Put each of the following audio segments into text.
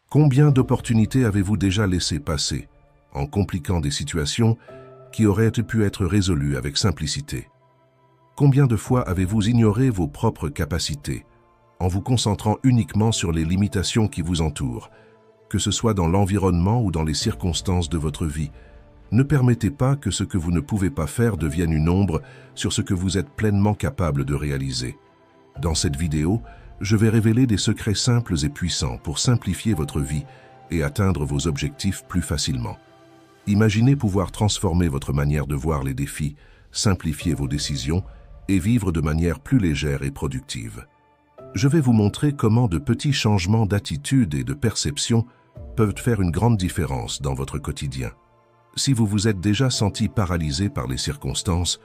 Combien d'opportunités avez-vous déjà laissé passer en compliquant des situations qui auraient pu être résolues avec simplicité? Combien de fois avez-vous ignoré vos propres capacités en vous concentrant uniquement sur les limitations qui vous entourent, que ce soit dans l'environnement ou dans les circonstances de votre vie? Ne permettez pas que ce que vous ne pouvez pas faire devienne une ombre sur ce que vous êtes pleinement capable de réaliser. Dans cette vidéo, je vais révéler des secrets simples et puissants pour simplifier votre vie et atteindre vos objectifs plus facilement. Imaginez pouvoir transformer votre manière de voir les défis, simplifier vos décisions et vivre de manière plus légère et productive. Je vais vous montrer comment de petits changements d'attitude et de perception peuvent faire une grande différence dans votre quotidien. Si vous vous êtes déjà senti paralysé par les circonstances,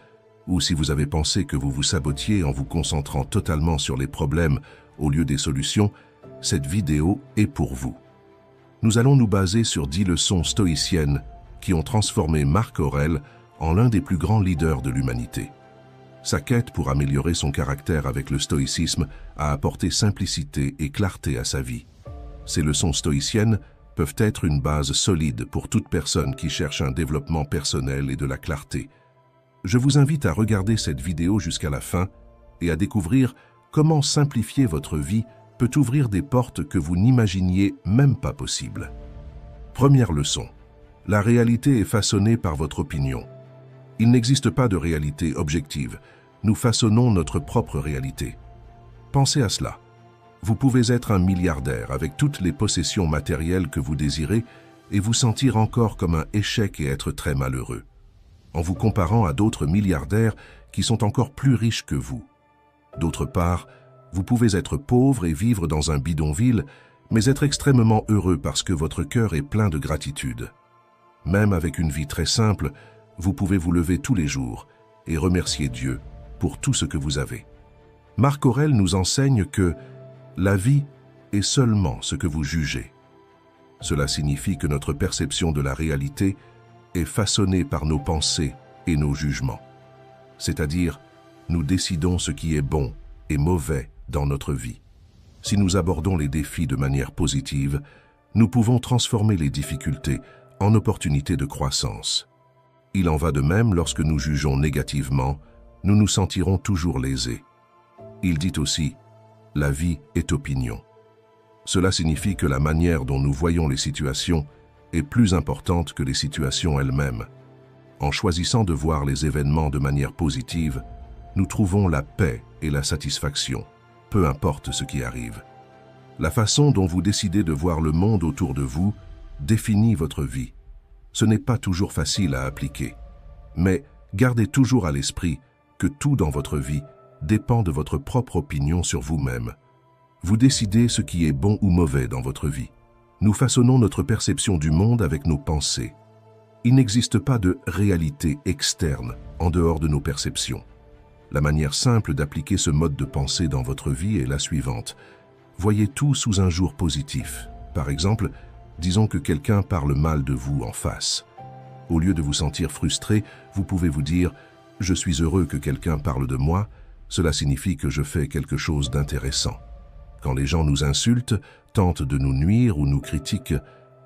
ou si vous avez pensé que vous vous sabotiez en vous concentrant totalement sur les problèmes au lieu des solutions, cette vidéo est pour vous. Nous allons nous baser sur 10 leçons stoïciennes qui ont transformé Marc Aurèle en l'un des plus grands leaders de l'humanité. Sa quête pour améliorer son caractère avec le stoïcisme a apporté simplicité et clarté à sa vie. Ces leçons stoïciennes peuvent être une base solide pour toute personne qui cherche un développement personnel et de la clarté. Je vous invite à regarder cette vidéo jusqu'à la fin et à découvrir comment simplifier votre vie peut ouvrir des portes que vous n'imaginiez même pas possibles. Première leçon. La réalité est façonnée par votre opinion. Il n'existe pas de réalité objective. Nous façonnons notre propre réalité. Pensez à cela. Vous pouvez être un milliardaire avec toutes les possessions matérielles que vous désirez et vous sentir encore comme un échec et être très malheureux, en vous comparant à d'autres milliardaires qui sont encore plus riches que vous. D'autre part, vous pouvez être pauvre et vivre dans un bidonville, mais être extrêmement heureux parce que votre cœur est plein de gratitude. Même avec une vie très simple, vous pouvez vous lever tous les jours et remercier Dieu pour tout ce que vous avez. Marc Aurèle nous enseigne que la vie est seulement ce que vous jugez. Cela signifie que notre perception de la réalité est façonnée par nos pensées et nos jugements. C'est-à-dire, nous décidons ce qui est bon et mauvais dans notre vie. Si nous abordons les défis de manière positive, nous pouvons transformer les difficultés en opportunités de croissance. Il en va de même lorsque nous jugeons négativement, nous nous sentirons toujours lésés. Il dit aussi, la vie est opinion. Cela signifie que la manière dont nous voyons les situations est plus importante que les situations elles-mêmes. En choisissant de voir les événements de manière positive, nous trouvons la paix et la satisfaction, peu importe ce qui arrive. La façon dont vous décidez de voir le monde autour de vous définit votre vie. Ce n'est pas toujours facile à appliquer, mais gardez toujours à l'esprit que tout dans votre vie dépend de votre propre opinion sur vous-même. Vous décidez ce qui est bon ou mauvais dans votre vie. Nous façonnons notre perception du monde avec nos pensées. Il n'existe pas de réalité externe en dehors de nos perceptions. La manière simple d'appliquer ce mode de pensée dans votre vie est la suivante. Voyez tout sous un jour positif. Par exemple, disons que quelqu'un parle mal de vous en face. Au lieu de vous sentir frustré, vous pouvez vous dire « Je suis heureux que quelqu'un parle de moi », cela signifie que je fais quelque chose d'intéressant. Quand les gens nous insultent, tentent de nous nuire ou nous critiquent,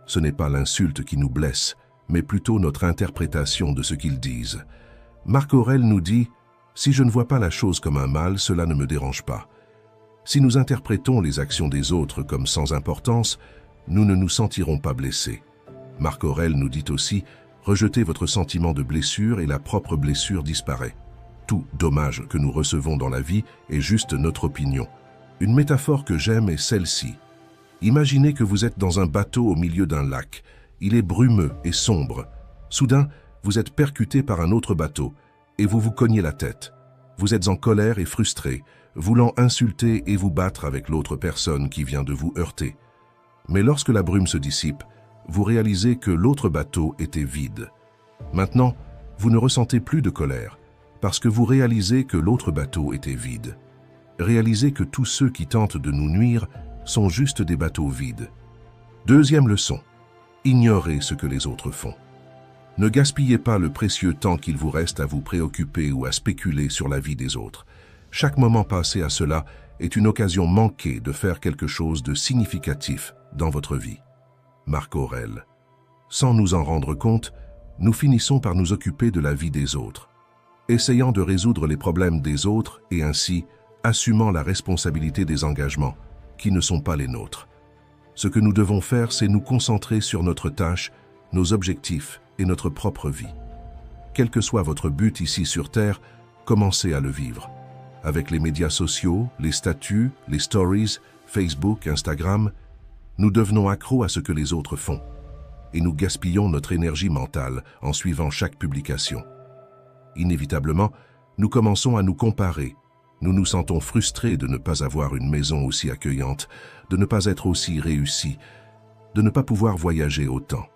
ce n'est pas l'insulte qui nous blesse, mais plutôt notre interprétation de ce qu'ils disent. Marc Aurèle nous dit « Si je ne vois pas la chose comme un mal, cela ne me dérange pas. » Si nous interprétons les actions des autres comme sans importance, nous ne nous sentirons pas blessés. Marc Aurèle nous dit aussi « Rejetez votre sentiment de blessure et la propre blessure disparaît. » Tout dommage que nous recevons dans la vie est juste notre opinion. Une métaphore que j'aime est celle-ci. Imaginez que vous êtes dans un bateau au milieu d'un lac. Il est brumeux et sombre. Soudain, vous êtes percuté par un autre bateau et vous vous cognez la tête. Vous êtes en colère et frustré, voulant insulter et vous battre avec l'autre personne qui vient de vous heurter. Mais lorsque la brume se dissipe, vous réalisez que l'autre bateau était vide. Maintenant, vous ne ressentez plus de colère, parce que vous réalisez que l'autre bateau était vide. Réalisez que tous ceux qui tentent de nous nuire sont juste des bateaux vides. Deuxième leçon, ignorez ce que les autres font. Ne gaspillez pas le précieux temps qu'il vous reste à vous préoccuper ou à spéculer sur la vie des autres. Chaque moment passé à cela est une occasion manquée de faire quelque chose de significatif dans votre vie. Marc Aurèle. Sans nous en rendre compte, nous finissons par nous occuper de la vie des autres, essayant de résoudre les problèmes des autres et ainsi assumant la responsabilité des engagements qui ne sont pas les nôtres. Ce que nous devons faire, c'est nous concentrer sur notre tâche, nos objectifs et notre propre vie. Quel que soit votre but ici sur Terre, commencez à le vivre. Avec les médias sociaux, les statuts, les stories, Facebook, Instagram, nous devenons accros à ce que les autres font et nous gaspillons notre énergie mentale en suivant chaque publication. Inévitablement, nous commençons à nous comparer. Nous nous sentons frustrés de ne pas avoir une maison aussi accueillante, de ne pas être aussi réussis, de ne pas pouvoir voyager autant.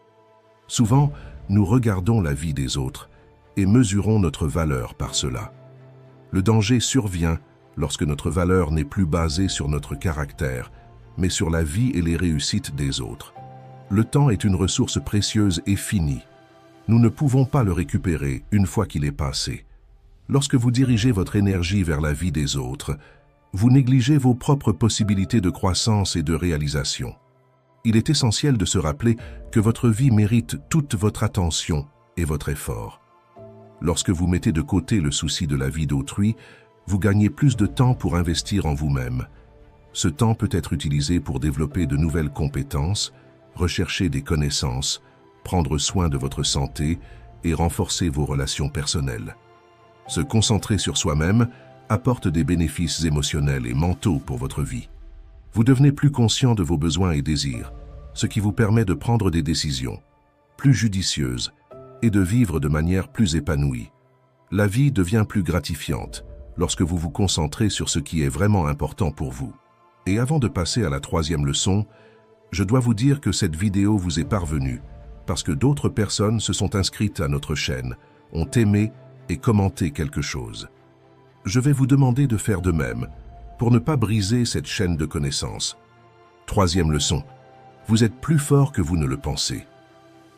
Souvent, nous regardons la vie des autres et mesurons notre valeur par cela. Le danger survient lorsque notre valeur n'est plus basée sur notre caractère, mais sur la vie et les réussites des autres. Le temps est une ressource précieuse et finie. Nous ne pouvons pas le récupérer une fois qu'il est passé. Lorsque vous dirigez votre énergie vers la vie des autres, vous négligez vos propres possibilités de croissance et de réalisation. Il est essentiel de se rappeler que votre vie mérite toute votre attention et votre effort. Lorsque vous mettez de côté le souci de la vie d'autrui, vous gagnez plus de temps pour investir en vous-même. Ce temps peut être utilisé pour développer de nouvelles compétences, rechercher des connaissances, prendre soin de votre santé et renforcer vos relations personnelles. Se concentrer sur soi-même apporte des bénéfices émotionnels et mentaux pour votre vie. Vous devenez plus conscient de vos besoins et désirs, ce qui vous permet de prendre des décisions plus judicieuses et de vivre de manière plus épanouie. La vie devient plus gratifiante lorsque vous vous concentrez sur ce qui est vraiment important pour vous. Et avant de passer à la troisième leçon, je dois vous dire que cette vidéo vous est parvenue parce que d'autres personnes se sont inscrites à notre chaîne, ont aimé et commenté quelque chose. Je vais vous demander de faire de même pour ne pas briser cette chaîne de connaissances. Troisième leçon, vous êtes plus fort que vous ne le pensez.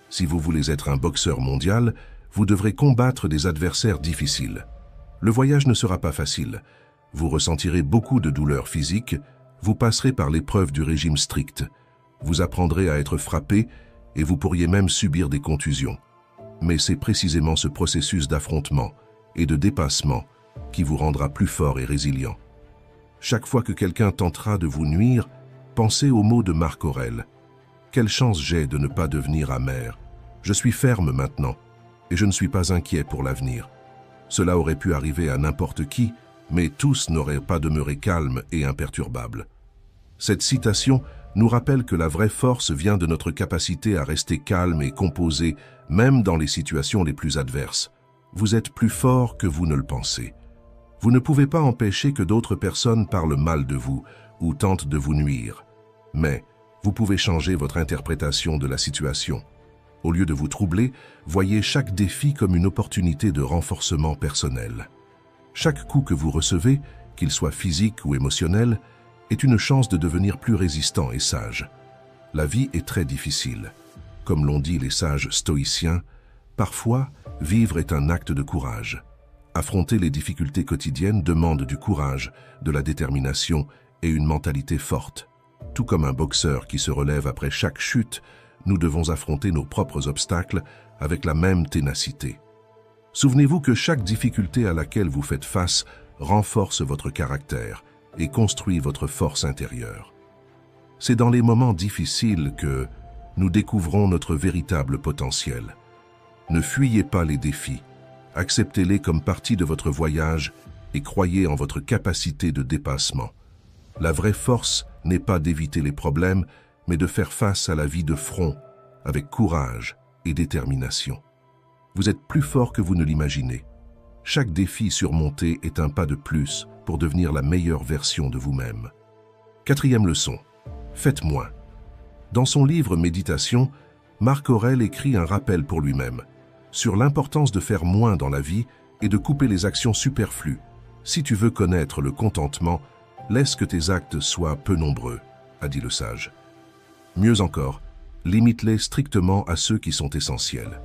Si vous voulez être un boxeur mondial, vous devrez combattre des adversaires difficiles. Le voyage ne sera pas facile. Vous ressentirez beaucoup de douleurs physiques, vous passerez par l'épreuve du régime strict. Vous apprendrez à être frappé et vous pourriez même subir des contusions. Mais c'est précisément ce processus d'affrontement et de dépassement qui vous rendra plus fort et résilient. Chaque fois que quelqu'un tentera de vous nuire, pensez aux mots de Marc Aurèle. Quelle chance j'ai de ne pas devenir amer. Je suis ferme maintenant et je ne suis pas inquiet pour l'avenir. Cela aurait pu arriver à n'importe qui, mais tous n'auraient pas demeuré calmes et imperturbables. Cette citation nous rappelle que la vraie force vient de notre capacité à rester calme et composé, même dans les situations les plus adverses. Vous êtes plus fort que vous ne le pensez. Vous ne pouvez pas empêcher que d'autres personnes parlent mal de vous ou tentent de vous nuire. Mais vous pouvez changer votre interprétation de la situation. Au lieu de vous troubler, voyez chaque défi comme une opportunité de renforcement personnel. Chaque coup que vous recevez, qu'il soit physique ou émotionnel, est une chance de devenir plus résistant et sage. La vie est très difficile. Comme l'ont dit les sages stoïciens, parfois, vivre est un acte de courage. Affronter les difficultés quotidiennes demande du courage, de la détermination et une mentalité forte. Tout comme un boxeur qui se relève après chaque chute, nous devons affronter nos propres obstacles avec la même ténacité. Souvenez-vous que chaque difficulté à laquelle vous faites face renforce votre caractère et construit votre force intérieure. C'est dans les moments difficiles que nous découvrons notre véritable potentiel. Ne fuyez pas les défis, acceptez-les comme partie de votre voyage et croyez en votre capacité de dépassement. La vraie force n'est pas d'éviter les problèmes, mais de faire face à la vie de front, avec courage et détermination. Vous êtes plus fort que vous ne l'imaginez. Chaque défi surmonté est un pas de plus pour devenir la meilleure version de vous-même. Quatrième leçon, faites moins. Dans son livre Méditation, Marc Aurèle écrit un rappel pour lui-même sur l'importance de faire moins dans la vie et de couper les actions superflues. Si tu veux connaître le contentement, laisse que tes actes soient peu nombreux, a dit le sage. Mieux encore, limite-les strictement à ceux qui sont essentiels.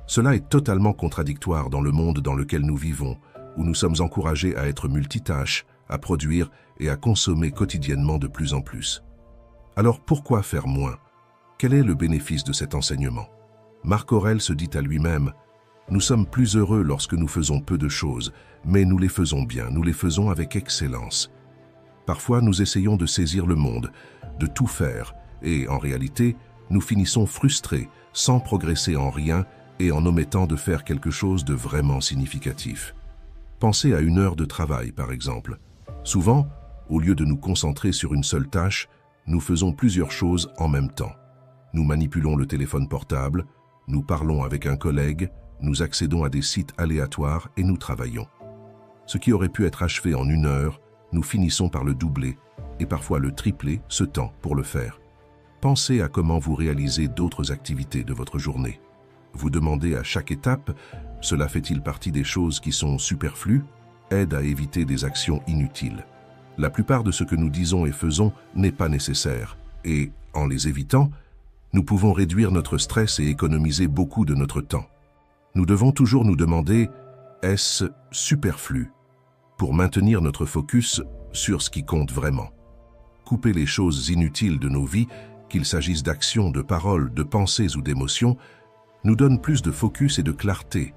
Cela est totalement contradictoire dans le monde dans lequel nous vivons, où nous sommes encouragés à être multitâches, à produire et à consommer quotidiennement de plus en plus. Alors pourquoi faire moins? Quel est le bénéfice de cet enseignement? Marc Aurèle se dit à lui-même: nous sommes plus heureux lorsque nous faisons peu de choses, mais nous les faisons bien, nous les faisons avec excellence. Parfois, nous essayons de saisir le monde, de tout faire, et en réalité, nous finissons frustrés, sans progresser en rien et en omettant de faire quelque chose de vraiment significatif. Pensez à une heure de travail, par exemple. Souvent, au lieu de nous concentrer sur une seule tâche, nous faisons plusieurs choses en même temps. Nous manipulons le téléphone portable, nous parlons avec un collègue, nous accédons à des sites aléatoires et nous travaillons. Ce qui aurait pu être achevé en une heure, nous finissons par le doubler et parfois le tripler ce temps pour le faire. Pensez à comment vous réalisez d'autres activités de votre journée. Vous demandez à chaque étape: cela fait-il partie des choses qui sont superflues? Aide à éviter des actions inutiles. La plupart de ce que nous disons et faisons n'est pas nécessaire, et, en les évitant, nous pouvons réduire notre stress et économiser beaucoup de notre temps. Nous devons toujours nous demander: est-ce superflu? Pour maintenir notre focus sur ce qui compte vraiment. Couper les choses inutiles de nos vies, qu'il s'agisse d'actions, de paroles, de pensées ou d'émotions, nous donne plus de focus et de clarté.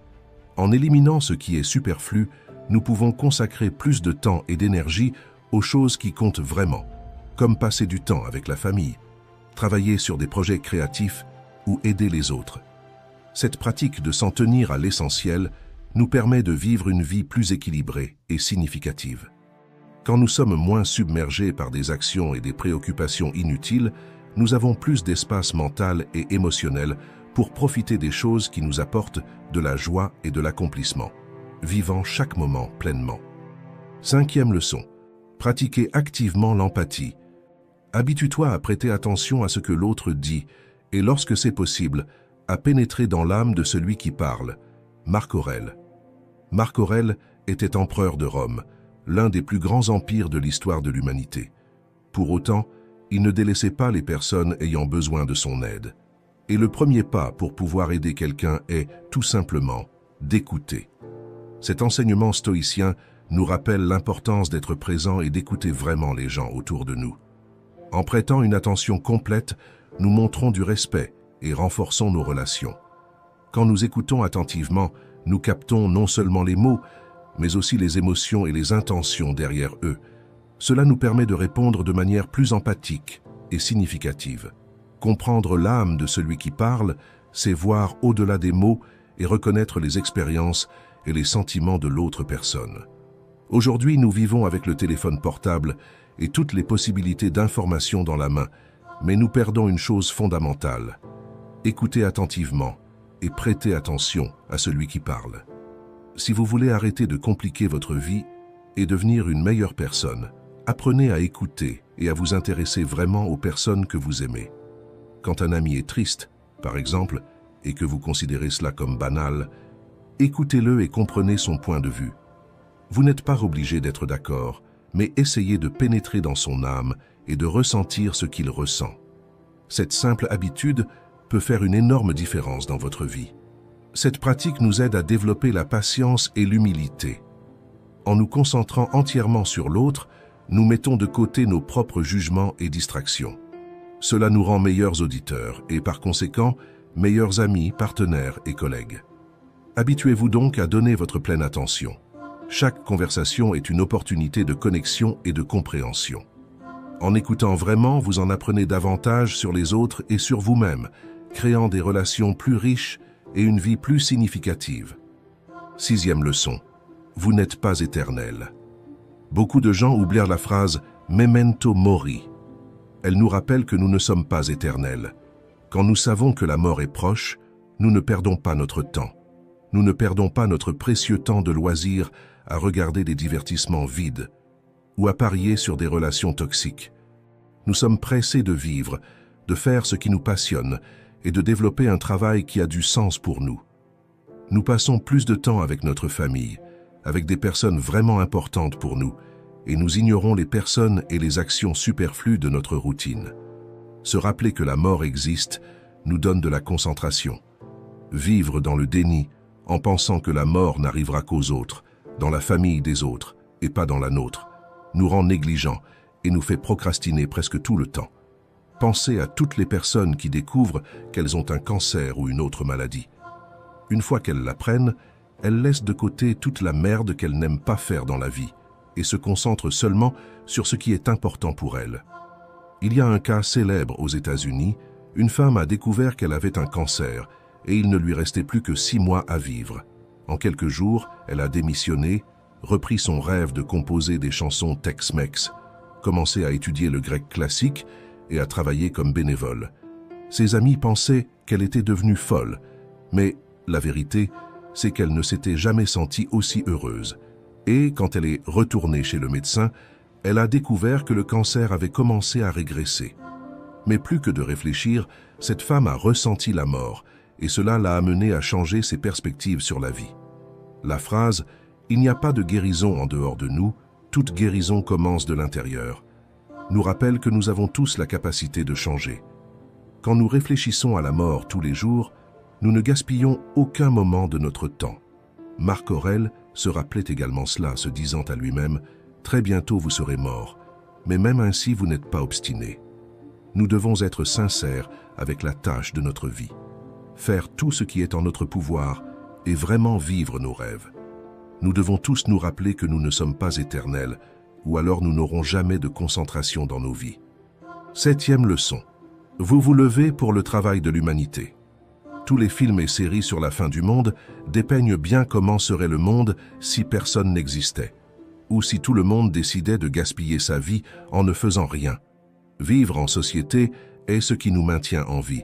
En éliminant ce qui est superflu, nous pouvons consacrer plus de temps et d'énergie aux choses qui comptent vraiment, comme passer du temps avec la famille, travailler sur des projets créatifs ou aider les autres. Cette pratique de s'en tenir à l'essentiel nous permet de vivre une vie plus équilibrée et significative. Quand nous sommes moins submergés par des actions et des préoccupations inutiles, nous avons plus d'espace mental et émotionnel pour profiter des choses qui nous apportent de la joie et de l'accomplissement, vivant chaque moment pleinement. 5e leçon. Pratiquez activement l'empathie. Habitue-toi à prêter attention à ce que l'autre dit et, lorsque c'est possible, à pénétrer dans l'âme de celui qui parle. Marc Aurèle. Marc Aurèle était empereur de Rome, l'un des plus grands empires de l'histoire de l'humanité. Pour autant, il ne délaissait pas les personnes ayant besoin de son aide. Et le premier pas pour pouvoir aider quelqu'un est, tout simplement, d'écouter. Cet enseignement stoïcien nous rappelle l'importance d'être présent et d'écouter vraiment les gens autour de nous. En prêtant une attention complète, nous montrons du respect et renforçons nos relations. Quand nous écoutons attentivement, nous captons non seulement les mots, mais aussi les émotions et les intentions derrière eux. Cela nous permet de répondre de manière plus empathique et significative. Comprendre l'âme de celui qui parle, c'est voir au-delà des mots et reconnaître les expériences et les sentiments de l'autre personne. Aujourd'hui, nous vivons avec le téléphone portable et toutes les possibilités d'information dans la main, mais nous perdons une chose fondamentale. Écoutez attentivement et prêtez attention à celui qui parle. Si vous voulez arrêter de compliquer votre vie et devenir une meilleure personne, apprenez à écouter et à vous intéresser vraiment aux personnes que vous aimez. Quand un ami est triste, par exemple, et que vous considérez cela comme banal, écoutez-le et comprenez son point de vue. Vous n'êtes pas obligé d'être d'accord, mais essayez de pénétrer dans son âme et de ressentir ce qu'il ressent. Cette simple habitude peut faire une énorme différence dans votre vie. Cette pratique nous aide à développer la patience et l'humilité. En nous concentrant entièrement sur l'autre, nous mettons de côté nos propres jugements et distractions. Cela nous rend meilleurs auditeurs et, par conséquent, meilleurs amis, partenaires et collègues. Habituez-vous donc à donner votre pleine attention. Chaque conversation est une opportunité de connexion et de compréhension. En écoutant vraiment, vous en apprenez davantage sur les autres et sur vous-même, créant des relations plus riches et une vie plus significative. 6e leçon. Vous n'êtes pas éternel. Beaucoup de gens oublient la phrase « memento mori ». Elle nous rappelle que nous ne sommes pas éternels. Quand nous savons que la mort est proche, nous ne perdons pas notre temps. Nous ne perdons pas notre précieux temps de loisir à regarder des divertissements vides ou à parier sur des relations toxiques. Nous sommes pressés de vivre, de faire ce qui nous passionne et de développer un travail qui a du sens pour nous. Nous passons plus de temps avec notre famille, avec des personnes vraiment importantes pour nous, et nous ignorons les personnes et les actions superflues de notre routine. Se rappeler que la mort existe nous donne de la concentration. Vivre dans le déni, en pensant que la mort n'arrivera qu'aux autres, dans la famille des autres et pas dans la nôtre, nous rend négligents et nous fait procrastiner presque tout le temps. Pensez à toutes les personnes qui découvrent qu'elles ont un cancer ou une autre maladie. Une fois qu'elles l'apprennent, elles laissent de côté toute la merde qu'elles n'aiment pas faire dans la vie et se concentrent seulement sur ce qui est important pour elles. Il y a un cas célèbre aux États-Unis. Une femme a découvert qu'elle avait un cancer et il ne lui restait plus que 6 mois à vivre. En quelques jours, elle a démissionné, repris son rêve de composer des chansons Tex-Mex, commencé à étudier le grec classique et à travailler comme bénévole. Ses amis pensaient qu'elle était devenue folle, mais la vérité, c'est qu'elle ne s'était jamais sentie aussi heureuse. Et quand elle est retournée chez le médecin, elle a découvert que le cancer avait commencé à régresser. Mais plus que de réfléchir, cette femme a ressenti la mort, et cela l'a amenée à changer ses perspectives sur la vie. La phrase « Il n'y a pas de guérison en dehors de nous, toute guérison commence de l'intérieur » nous rappelle que nous avons tous la capacité de changer. Quand nous réfléchissons à la mort tous les jours, nous ne gaspillons aucun moment de notre temps. Marc Aurèle se rappelait également cela, se disant à lui-même « Très bientôt vous serez mort, mais même ainsi vous n'êtes pas obstiné. » Nous devons être sincères avec la tâche de notre vie, faire tout ce qui est en notre pouvoir et vraiment vivre nos rêves. Nous devons tous nous rappeler que nous ne sommes pas éternels, ou alors nous n'aurons jamais de concentration dans nos vies. 7e leçon. Vous vous levez pour le travail de l'humanité. Tous les films et séries sur la fin du monde dépeignent bien comment serait le monde si personne n'existait, ou si tout le monde décidait de gaspiller sa vie en ne faisant rien. Vivre en société est ce qui nous maintient en vie.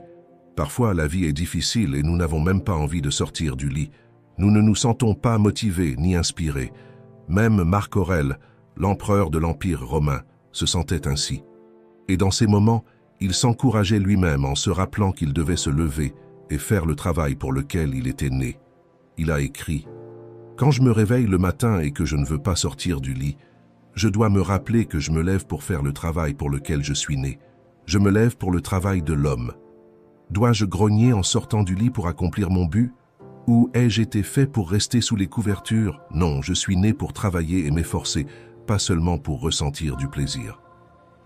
Parfois, la vie est difficile et nous n'avons même pas envie de sortir du lit. Nous ne nous sentons pas motivés ni inspirés. Même Marc Aurèle, l'empereur de l'Empire romain, se sentait ainsi. Et dans ces moments, il s'encourageait lui-même en se rappelant qu'il devait se lever et faire le travail pour lequel il était né. Il a écrit « Quand je me réveille le matin et que je ne veux pas sortir du lit, je dois me rappeler que je me lève pour faire le travail pour lequel je suis né. Je me lève pour le travail de l'homme. Dois-je grogner en sortant du lit pour accomplir mon but? Ou ai-je été fait pour rester sous les couvertures? Non, je suis né pour travailler et m'efforcer, pas seulement pour ressentir du plaisir.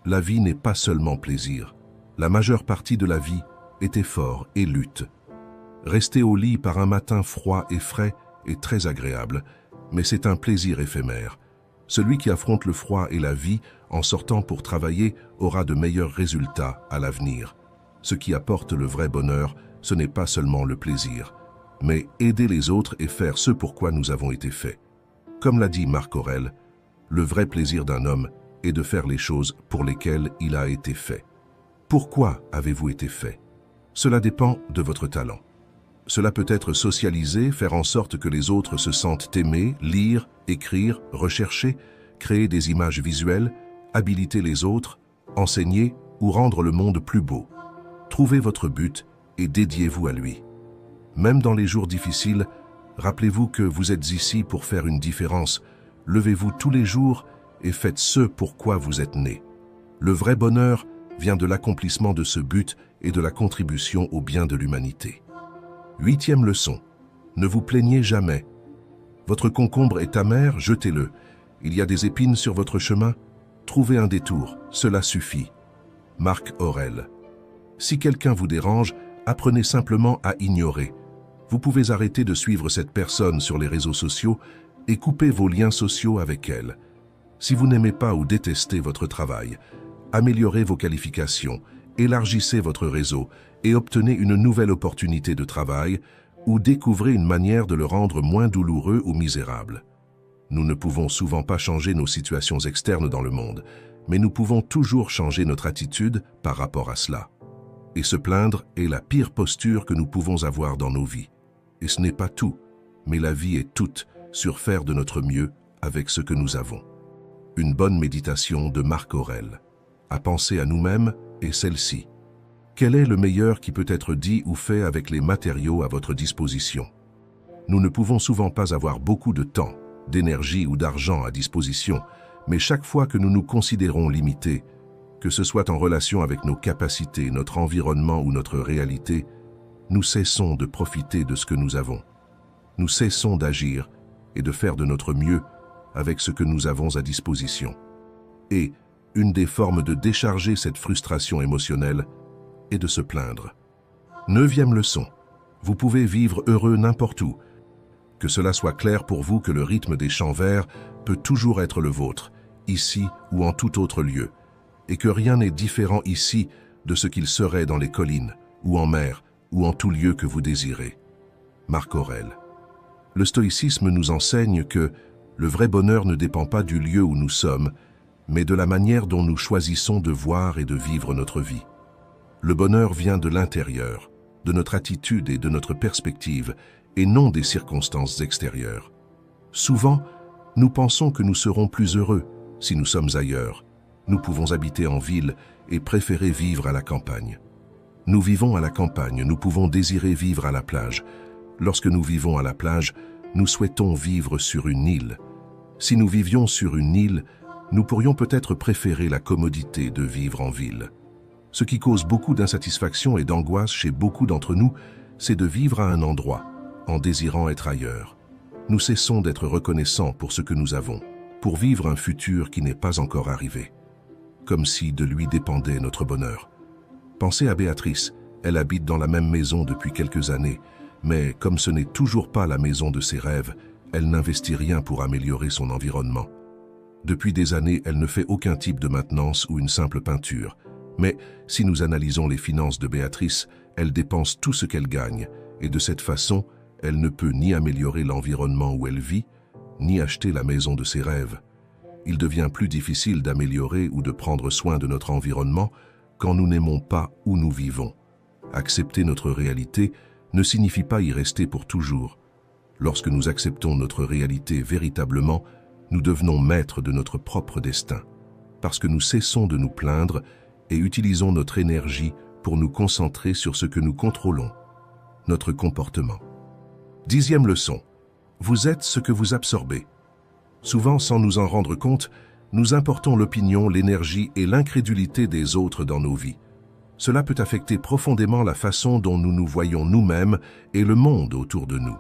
La vie n'est pas seulement plaisir. La majeure partie de la vie est effort et lutte. Rester au lit par un matin froid et frais est très agréable, mais c'est un plaisir éphémère. Celui qui affronte le froid et la vie en sortant pour travailler aura de meilleurs résultats à l'avenir. Ce qui apporte le vrai bonheur, ce n'est pas seulement le plaisir, mais aider les autres et faire ce pour quoi nous avons été faits. Comme l'a dit Marc Aurèle, le vrai plaisir d'un homme est de faire les choses pour lesquelles il a été fait. Pourquoi avez-vous été fait? Cela dépend de votre talent. Cela peut être socialiser, faire en sorte que les autres se sentent aimés, lire, écrire, rechercher, créer des images visuelles, habiliter les autres, enseigner ou rendre le monde plus beau. Trouvez votre but et dédiez-vous à lui. Même dans les jours difficiles, rappelez-vous que vous êtes ici pour faire une différence. Levez-vous tous les jours et faites ce pour quoi vous êtes né. Le vrai bonheur vient de l'accomplissement de ce but et de la contribution au bien de l'humanité. 8e leçon. Ne vous plaignez jamais. Votre concombre est amer, jetez-le. Il y a des épines sur votre chemin, trouvez un détour, cela suffit. Marc Aurèle. Si quelqu'un vous dérange, apprenez simplement à ignorer. Vous pouvez arrêter de suivre cette personne sur les réseaux sociaux et couper vos liens sociaux avec elle. Si vous n'aimez pas ou détestez votre travail, améliorez vos qualifications, élargissez votre réseau et obtenez une nouvelle opportunité de travail ou découvrez une manière de le rendre moins douloureux ou misérable. Nous ne pouvons souvent pas changer nos situations externes dans le monde, mais nous pouvons toujours changer notre attitude par rapport à cela. Et se plaindre est la pire posture que nous pouvons avoir dans nos vies. Et ce n'est pas tout, mais la vie est toute sur faire de notre mieux avec ce que nous avons. Une bonne méditation de Marc Aurèle. À penser à nous-mêmes est celle-ci. Quel est le meilleur qui peut être dit ou fait avec les matériaux à votre disposition? Nous ne pouvons souvent pas avoir beaucoup de temps, d'énergie ou d'argent à disposition, mais chaque fois que nous nous considérons limités, que ce soit en relation avec nos capacités, notre environnement ou notre réalité, nous cessons de profiter de ce que nous avons. Nous cessons d'agir et de faire de notre mieux avec ce que nous avons à disposition. Et, une des formes de décharger cette frustration émotionnelle est de se plaindre. 9e leçon. Vous pouvez vivre heureux n'importe où. Que cela soit clair pour vous que le rythme des champs verts peut toujours être le vôtre, ici ou en tout autre lieu, et que rien n'est différent ici de ce qu'il serait dans les collines, ou en mer, ou en tout lieu que vous désirez. Marc Aurèle. Le stoïcisme nous enseigne que le vrai bonheur ne dépend pas du lieu où nous sommes, mais de la manière dont nous choisissons de voir et de vivre notre vie. Le bonheur vient de l'intérieur, de notre attitude et de notre perspective, et non des circonstances extérieures. Souvent, nous pensons que nous serons plus heureux si nous sommes ailleurs. Nous pouvons habiter en ville et préférer vivre à la campagne. Nous vivons à la campagne, nous pouvons désirer vivre à la plage. Lorsque nous vivons à la plage, nous souhaitons vivre sur une île. Si nous vivions sur une île, nous pourrions peut-être préférer la commodité de vivre en ville. Ce qui cause beaucoup d'insatisfaction et d'angoisse chez beaucoup d'entre nous, c'est de vivre à un endroit, en désirant être ailleurs. Nous cessons d'être reconnaissants pour ce que nous avons, pour vivre un futur qui n'est pas encore arrivé. Comme si de lui dépendait notre bonheur. Pensez à Béatrice, elle habite dans la même maison depuis quelques années, mais comme ce n'est toujours pas la maison de ses rêves, elle n'investit rien pour améliorer son environnement. Depuis des années, elle ne fait aucun type de maintenance ou une simple peinture. Mais si nous analysons les finances de Béatrice, elle dépense tout ce qu'elle gagne, et de cette façon, elle ne peut ni améliorer l'environnement où elle vit, ni acheter la maison de ses rêves. Il devient plus difficile d'améliorer ou de prendre soin de notre environnement quand nous n'aimons pas où nous vivons. Accepter notre réalité ne signifie pas y rester pour toujours. Lorsque nous acceptons notre réalité véritablement, nous devenons maîtres de notre propre destin, parce que nous cessons de nous plaindre et utilisons notre énergie pour nous concentrer sur ce que nous contrôlons, notre comportement. 10e leçon. Vous êtes ce que vous absorbez. Souvent, sans nous en rendre compte, nous importons l'opinion, l'énergie et l'incrédulité des autres dans nos vies. Cela peut affecter profondément la façon dont nous nous voyons nous-mêmes et le monde autour de nous.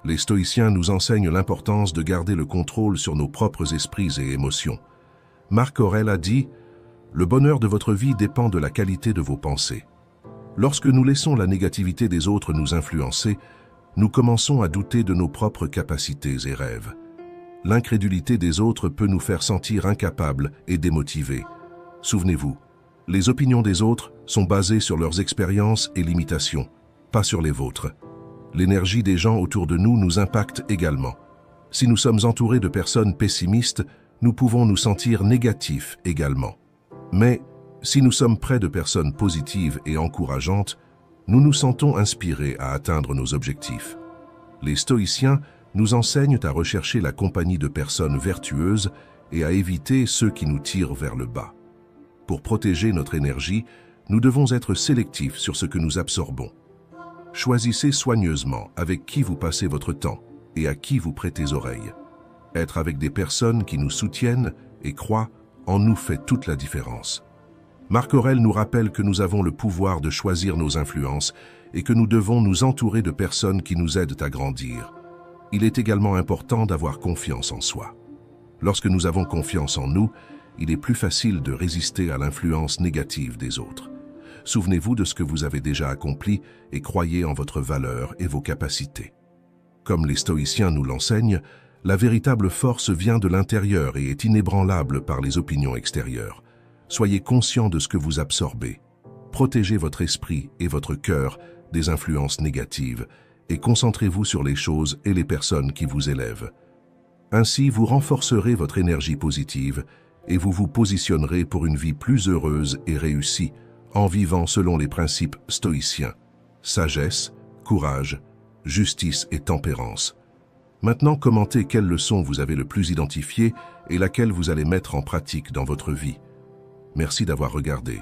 Les stoïciens nous enseignent l'importance de garder le contrôle sur nos propres esprits et émotions. Marc Aurèle a dit « Le bonheur de votre vie dépend de la qualité de vos pensées. » Lorsque nous laissons la négativité des autres nous influencer, nous commençons à douter de nos propres capacités et rêves. L'incrédulité des autres peut nous faire sentir incapables et démotivés. Souvenez-vous, les opinions des autres sont basées sur leurs expériences et limitations, pas sur les vôtres. L'énergie des gens autour de nous nous impacte également. Si nous sommes entourés de personnes pessimistes, nous pouvons nous sentir négatifs également. Mais si nous sommes près de personnes positives et encourageantes, nous nous sentons inspirés à atteindre nos objectifs. Les stoïciens nous enseignent à rechercher la compagnie de personnes vertueuses et à éviter ceux qui nous tirent vers le bas. Pour protéger notre énergie, nous devons être sélectifs sur ce que nous absorbons. Choisissez soigneusement avec qui vous passez votre temps et à qui vous prêtez oreille. Être avec des personnes qui nous soutiennent et croient en nous fait toute la différence. Marc Aurèle nous rappelle que nous avons le pouvoir de choisir nos influences et que nous devons nous entourer de personnes qui nous aident à grandir. Il est également important d'avoir confiance en soi. Lorsque nous avons confiance en nous, il est plus facile de résister à l'influence négative des autres. Souvenez-vous de ce que vous avez déjà accompli et croyez en votre valeur et vos capacités. Comme les stoïciens nous l'enseignent, la véritable force vient de l'intérieur et est inébranlable par les opinions extérieures. Soyez conscient de ce que vous absorbez. Protégez votre esprit et votre cœur des influences négatives et concentrez-vous sur les choses et les personnes qui vous élèvent. Ainsi, vous renforcerez votre énergie positive et vous vous positionnerez pour une vie plus heureuse et réussie en vivant selon les principes stoïciens, sagesse, courage, justice et tempérance. Maintenant, commentez quelle leçon vous avez le plus identifiée et laquelle vous allez mettre en pratique dans votre vie. Merci d'avoir regardé.